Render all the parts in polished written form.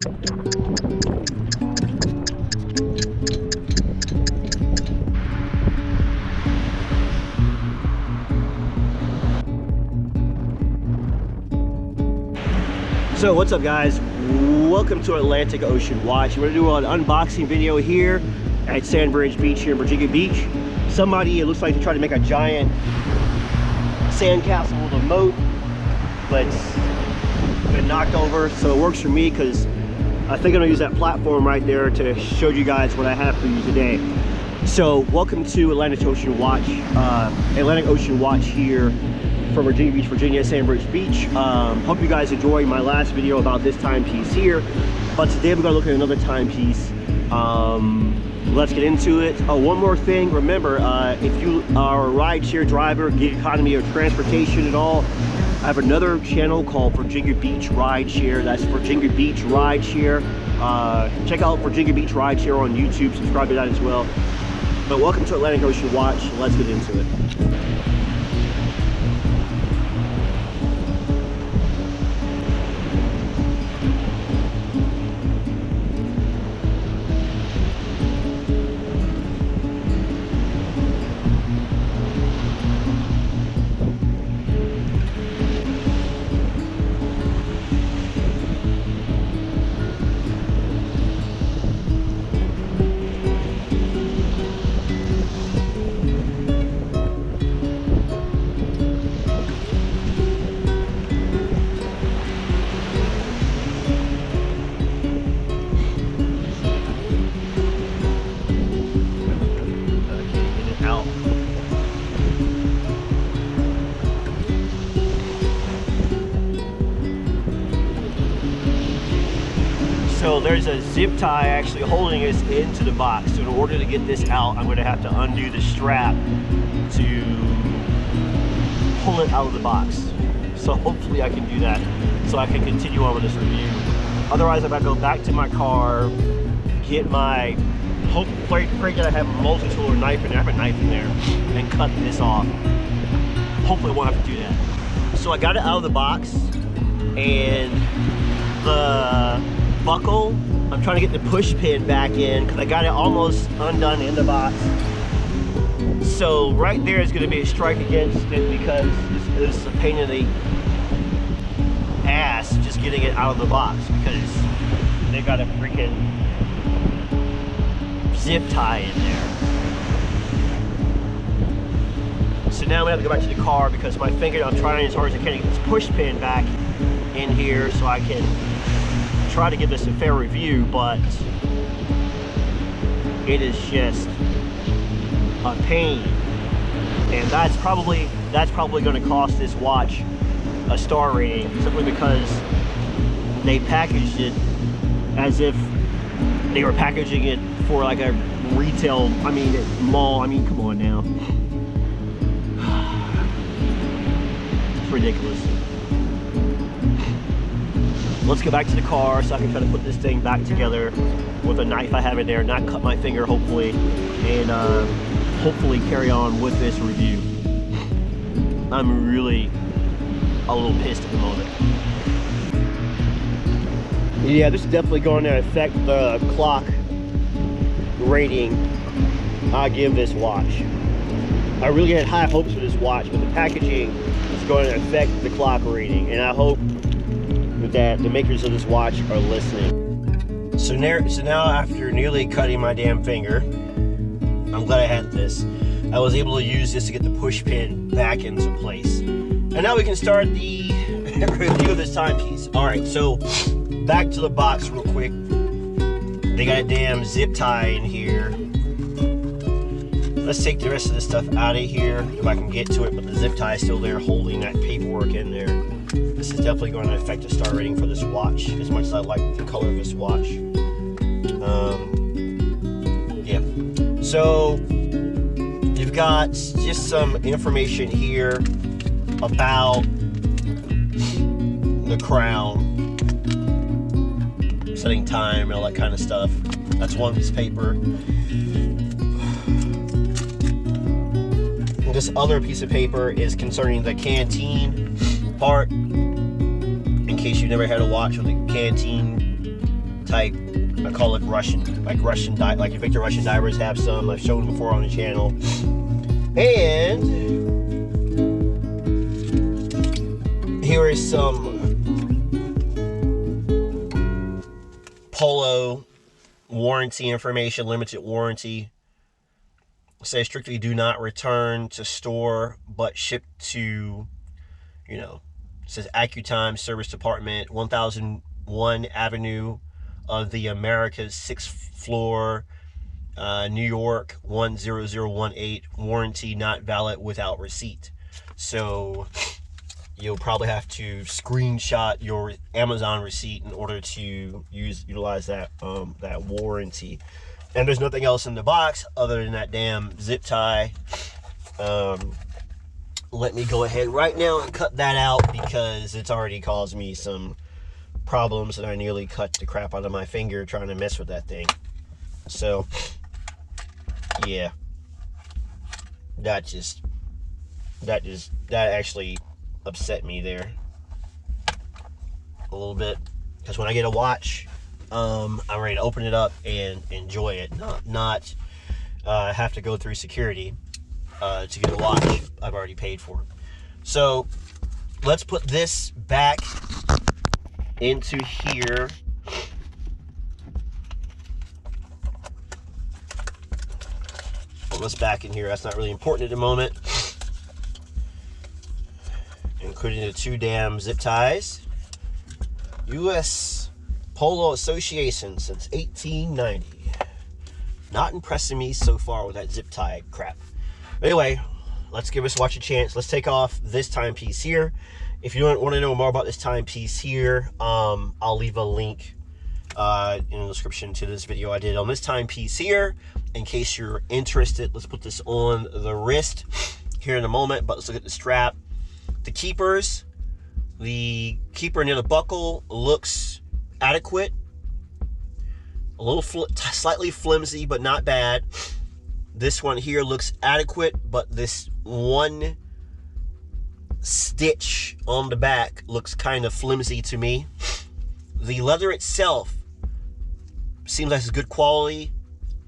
So what's up, guys? Welcome to Atlantic Ocean Watch. We're gonna do an unboxing video here at Sandbridge Beach here in Virginia Beach. Somebody, it looks like, they tried to make a giant sandcastle with a moat, but it's been knocked over. So it works for me because I think I'm gonna use that platform right there to show you guys what I have for you today. So welcome to Atlantic Ocean Watch. Atlantic Ocean Watch here from Virginia Beach, Virginia, Sandbridge Beach. Hope you guys enjoyed my last video about this timepiece here, but today we're gonna look at another timepiece. Let's get into it. Oh, one more thing. Remember, if you are a rideshare driver, gig economy, or transportation at all, I have another channel called Virginia Beach Rideshare. That's Virginia Beach Rideshare. Check out Virginia Beach Rideshare on YouTube. Subscribe to that as well. But welcome to Atlantic Ocean Watch. Let's get into it. So there's a zip tie actually holding us into the box. So in order to get this out, I'm going to have to undo the strap to pull it out of the box. So hopefully I can do that so I can continue on with this review. Otherwise, I'm going to go back to my car, get my, pray that I have a multi-tool or knife in there. I have a knife in there, and cut this off. Hopefully I won't have to do that. So I got it out of the box, and the buckle, I'm trying to get the push pin back in because I got it almost undone in the box. So right there is going to be a strike against it because this is a pain in the ass just getting it out of the box because they got a freaking zip tie in there. So now I'm going to have to go back to the car because my finger, I'm trying as hard as I can to get this push pin back in here so I can try to give this a fair review, but it is just a pain, and that's probably going to cost this watch a star rating simply because they packaged it as if they were packaging it for like a retail, mall. Come on now. It's ridiculous. Let's go back to the car so I can try to put this thing back together with a knife I have in there, not cut my finger hopefully, and hopefully carry on with this review. I'm really a little pissed at the moment. Yeah, this is definitely going to affect the clock rating I give this watch. I really had high hopes for this watch, but the packaging is going to affect the clock rating, and I hope that the makers of this watch are listening. So now after nearly cutting my damn finger, I'm glad I had this. I was able to use this to get the push pin back into place. And now we can start the review of this timepiece. Alright, so back to the box real quick. They got a damn zip tie in here. Let's take the rest of this stuff out of here if I can get to it, but the zip tie is still there holding that paperwork in there. This is definitely going to affect the star rating for this watch, as much as I like the color of this watch. Yeah. So you've got just some information here about the crown, setting time, and all that kind of stuff. That's one piece of paper. This other piece of paper is concerning the canteen part, in case you've never had a watch with a canteen type. I call it Russian, like Victor Russian divers have some. I've shown them before on the channel. And here is some Polo warranty information, limited warranty. It says strictly do not return to store, but ship to, you know, it says AccuTime Service Department, 1001 Avenue of the Americas, 6th floor, New York, 10018. Warranty not valid without receipt. So you'll probably have to screenshot your Amazon receipt in order to utilize that that warranty. And there's nothing else in the box other than that damn zip tie. Let me go ahead right now and cut that out because it's already caused me some problems, and I nearly cut the crap out of my finger trying to mess with that thing. So yeah, that actually upset me there a little bit, because when I get a watch, I'm ready to open it up and enjoy it, not have to go through security to get a watch I've already paid for. So let's put this back into here. Put this back in here. That's not really important at the moment. Including the 2 damn zip ties. U.S. Polo Association since 1890. Not impressing me so far with that zip tie crap. Anyway, let's give this watch a chance. Let's take off this timepiece here. If you want to know more about this timepiece here, I'll leave a link in the description to this video I did on this timepiece here, in case you're interested. Let's put this on the wrist here in a moment, but let's look at the strap. The keepers, the keeper near the buckle looks adequate. A little slightly flimsy, but not bad. This one here looks adequate, but this one stitch on the back looks kind of flimsy to me. The leather itself seems like it's good quality.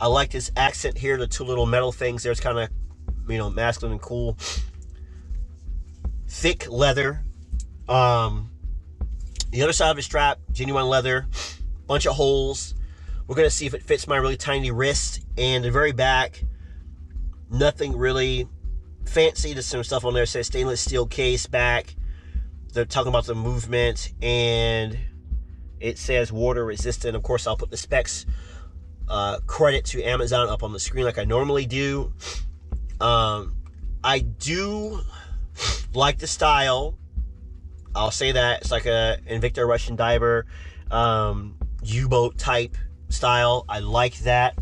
I like this accent here, the 2 little metal things there. It's kind of, you know, masculine and cool. Thick leather. The other side of the strap, genuine leather. Bunch of holes. We're going to see if it fits my really tiny wrist. And the very back, nothing really fancy. There's some stuff on there that says stainless steel case back. They're talking about the movement, and it says water resistant. Of course, I'll put the specs credit to Amazon up on the screen like I normally do. I do like the style. I'll say that. It's like a Invicta Russian diver U-boat type style. I like that.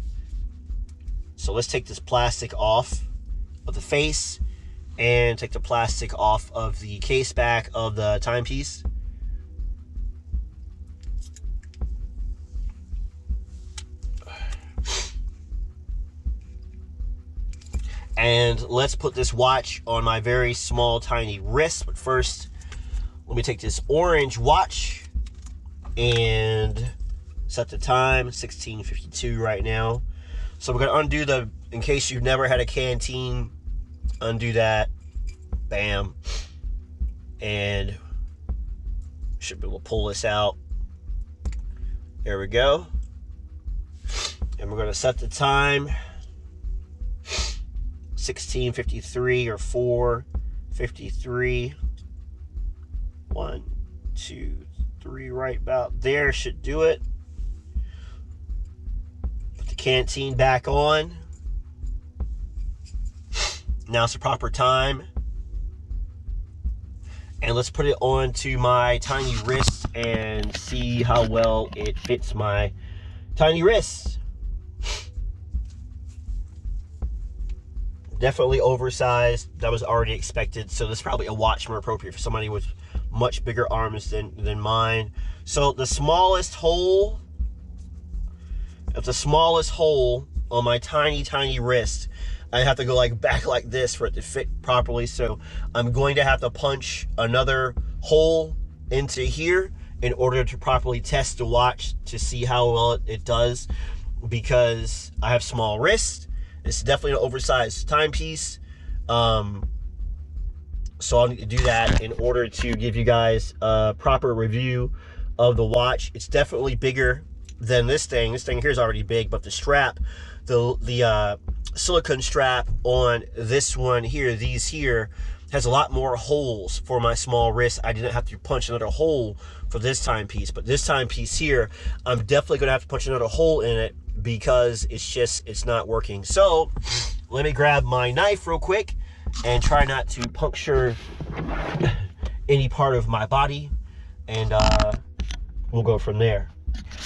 So let's take this plastic off of the face and take the plastic off of the case back of the timepiece. And let's put this watch on my very small, tiny wrist. But first, let me take this orange watch and set the time, 16:52 right now. So we're gonna undo the, in case you've never had a canteen, undo that, bam. And should be able to pull this out. There we go. And we're gonna set the time, 16:53 or 4:53. 1, 2, 3, right about there should do it. Put the canteen back on. Now it's the proper time. And let's put it onto my tiny wrist and see how well it fits my tiny wrist. Definitely oversized. That was already expected. So this is probably a watch more appropriate for somebody with much bigger arms than mine. So the smallest hole, if the smallest hole on my tiny wrist, I have to go like back like this for it to fit properly. So I'm going to have to punch another hole into here in order to properly test the watch to see how well it does, because I have small wrists. It's definitely an oversized timepiece. So I'll need to do that in order to give you guys a proper review of the watch. It's definitely bigger than this thing. This thing here is already big, but the strap, the silicone strap on this one here, these here, has a lot more holes for my small wrist. I didn't have to punch another hole for this timepiece, but this timepiece here, I'm definitely gonna have to punch another hole in it because it's not working. So let me grab my knife real quick and try not to puncture any part of my body, and we'll go from there.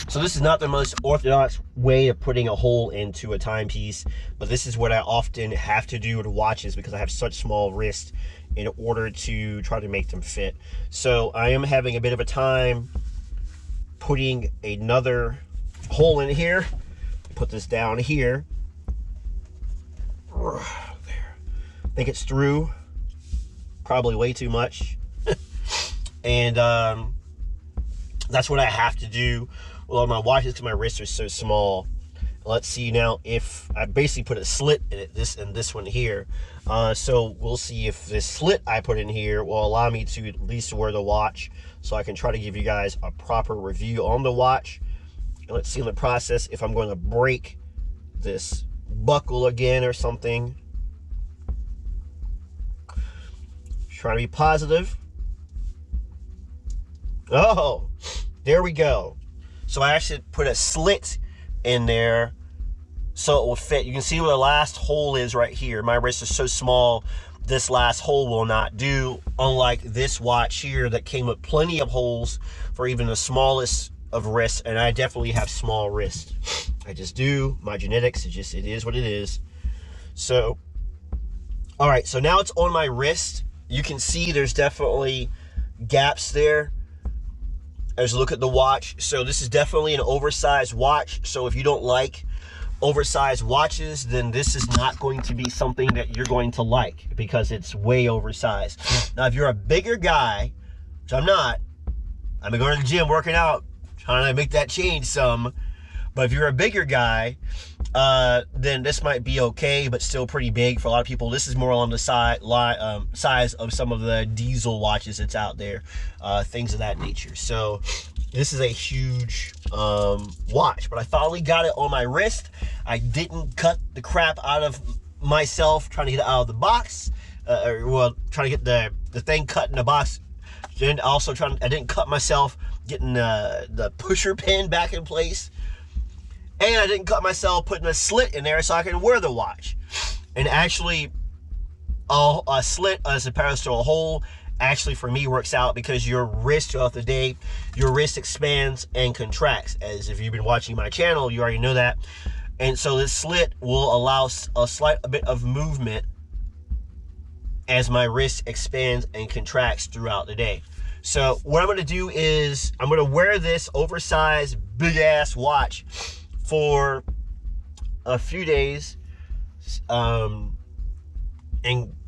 So this is not the most orthodox way of putting a hole into a timepiece, but this is what I often have to do with watches because I have such small wrists in order to try to make them fit. So I am having a bit of a time putting another hole in here. Put this down here. There. I think it's through. Probably way too much. And that's what I have to do with all my watches because my wrists are so small. Let's see now if I basically put a slit in it, this one here. So we'll see if this slit I put in here will allow me to at least wear the watch, so I can try to give you guys a proper review on the watch. And let's see in the process if I'm going to break this buckle again or something. Try to be positive. Oh, there we go. So I actually put a slit in there so it will fit. You can see where the last hole is right here. My wrist is so small, this last hole will not do, unlike this watch here that came with plenty of holes for even the smallest of wrists, and I definitely have small wrists. I just do. My genetics, it is what it is. So, all right, so now it's on my wrist. You can see there's definitely gaps there as you look at the watch. So this is definitely an oversized watch. So if you don't like oversized watches, then this is not going to be something that you're going to like because it's way oversized. Now, if you're a bigger guy, which I'm not, I've been going to the gym, working out, trying to make that change some. But if you're a bigger guy, then this might be okay, but still pretty big for a lot of people. This is more on the size of some of the diesel watches that's out there, things of that nature. So this is a huge watch, but I finally got it on my wrist. I didn't cut the crap out of myself trying to get it out of the box, trying to get the thing cut in the box. Then also I didn't cut myself getting the pusher pin back in place. And I didn't cut myself putting a slit in there so I can wear the watch. And actually, a slit as opposed to a hole actually for me works out because your wrist throughout the day, your wrist expands and contracts. As if you've been watching my channel, you already know that. And so this slit will allow a bit of movement as my wrist expands and contracts throughout the day. So what I'm going to do is I'm going to wear this oversized big ass watch for a few days, and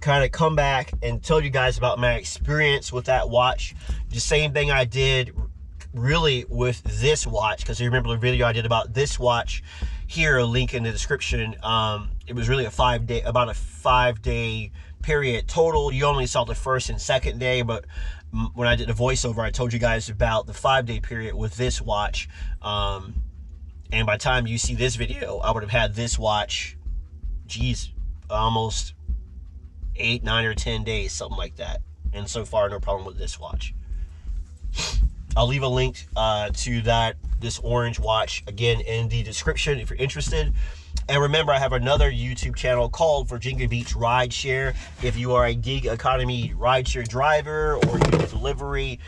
kind of come back and tell you guys about my experience with that watch. The same thing I did really with this watch, because you remember the video I did about this watch here, a link in the description. It was really about a 5 day period total. You only saw the first and second day, but when I did the voiceover, I told you guys about the 5 day period with this watch. And by the time you see this video, I would have had this watch, geez, almost 8, 9, or 10 days, something like that. And so far, no problem with this watch. I'll leave a link to this orange watch, again, in the description if you're interested. And remember, I have another YouTube channel called Virginia Beach Rideshare. If you are a gig economy rideshare driver, or you do delivery,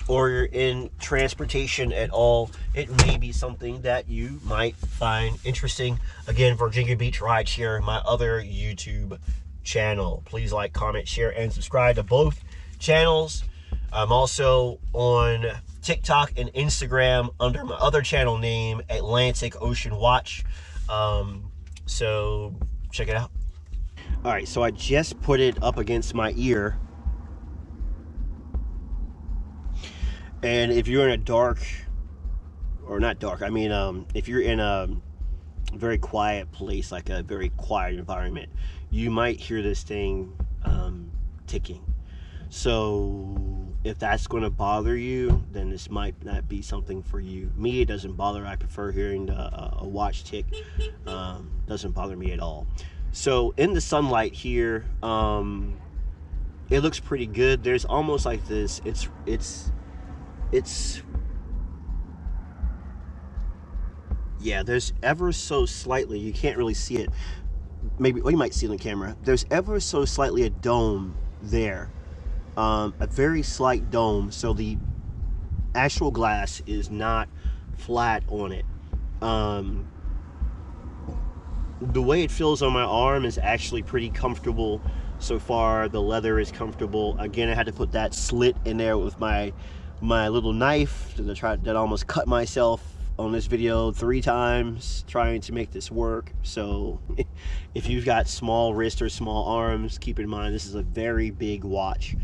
or you're in transportation at all, it may be something that you might find interesting. Again, Virginia Beach Rideshare, my other YouTube channel. Please like, comment, share, and subscribe to both channels. I'm also on TikTok and Instagram under my other channel name, ATLANTICOCEANWATCH. So check it out. All right, so I just put it up against my ear, And if you're in a dark, or not dark, I mean, if you're in a very quiet place, like a very quiet environment, you might hear this thing ticking. So if that's going to bother you, then this might not be something for you. Me, it doesn't bother. I prefer hearing a watch tick. Doesn't bother me at all. So in the sunlight here, it looks pretty good. There's almost like this, yeah, there's ever so slightly, you can't really see it, maybe, well, you might see it on camera, there's ever so slightly a dome there, a very slight dome, so the actual glass is not flat on it. The way it feels on my arm is actually pretty comfortable so far. The leather is comfortable. Again, I had to put that slit in there with my little knife that almost cut myself on this video 3 times trying to make this work. So if you've got small wrists or small arms, keep in mind this is a very big watch,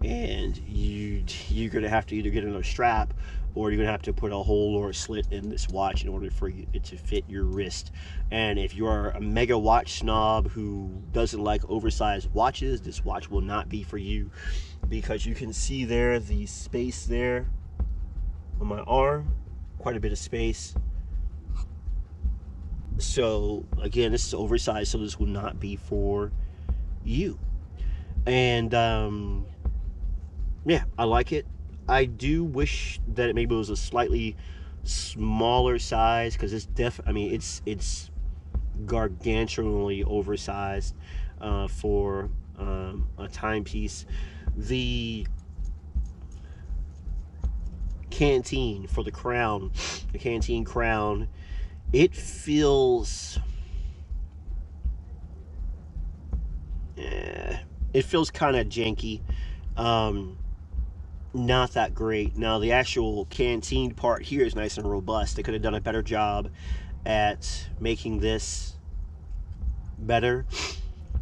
and you're gonna have to either get another strap, or you're gonna have to put a hole or a slit in this watch in order for it to fit your wrist. And if you are a mega watch snob who doesn't like oversized watches, this watch will not be for you, because you can see there the space there on my arm, quite a bit of space. So again, this is oversized, so this will not be for you. And yeah, I like it. I do wish that maybe it was a slightly smaller size, because it's it's gargantuanly oversized for a timepiece. The canteen for the crown, the canteen crown, it feels kind of janky, not that great. Now the actual canteen part here is nice and robust. They could have done a better job at making this better,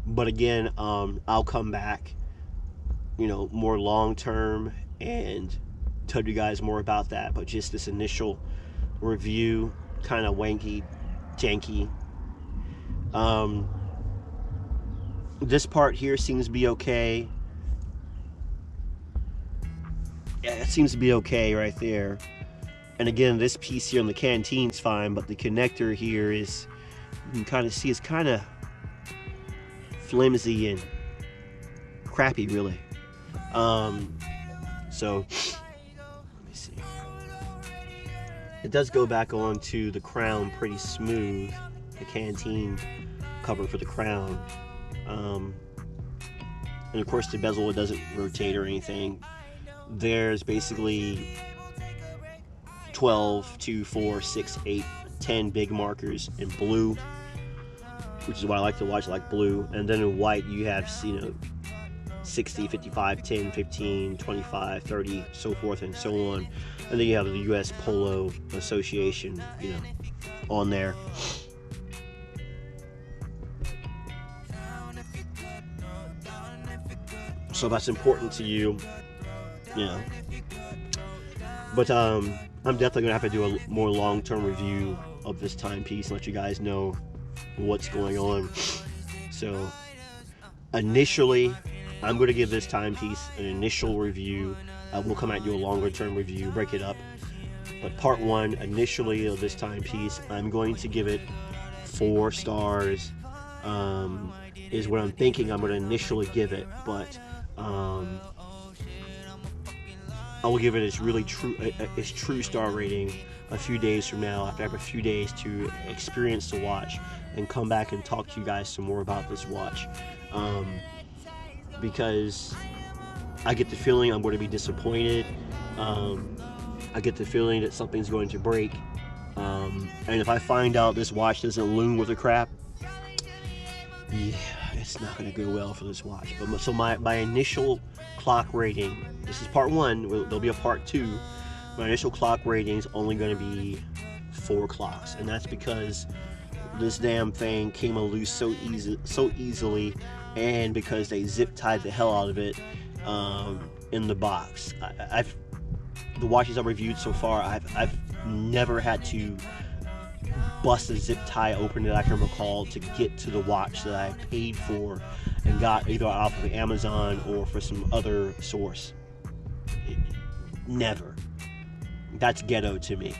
but again, I'll come back, you know, more long term and tell you guys more about that. But just this initial review, kind of wanky, janky. This part here seems to be okay. Yeah, it seems to be okay right there. And again, this piece here on the canteen's fine, but the connector here is, you can kind of see, it's kind of flimsy and crappy, really. So let me see. It does go back onto the crown pretty smooth, the canteen cover for the crown. And of course the bezel, it doesn't rotate or anything. There's basically 12, 2, 4, 6, 8, 10 big markers in blue, which is why I like to watch, like blue. And then in white you have, you know, 60, 55, 10, 15, 25, 30, so forth and so on. And then you have the US Polo Association, you know, on there. So that's important to you, you know. But I'm definitely gonna have to do a more long-term review of this timepiece and let you guys know what's going on. So initially, I'm going to give this timepiece an initial review. We'll come out and do a longer term review, break it up. But part 1 initially of this timepiece, I'm going to give it 4 stars. Is what I'm thinking I'm going to initially give it, but I will give it its true star rating a few days from now, after I have a few days to experience the watch and come back and talk to you guys some more about this watch. Because I get the feeling I'm going to be disappointed. I get the feeling that something's going to break. And if I find out this watch doesn't loom with the crap, yeah, it's not going to go well for this watch. But so my initial clock rating, this is part 1, there'll be a part 2. My initial clock rating is only going to be 4 clocks, and that's because this damn thing came loose so easily, and because they zip tied the hell out of it in the box. the watches I've reviewed so far, I've never had to bust a zip tie open that I can recall to get to the watch that I paid for and got either off of Amazon or for some other source. Never. That's ghetto to me.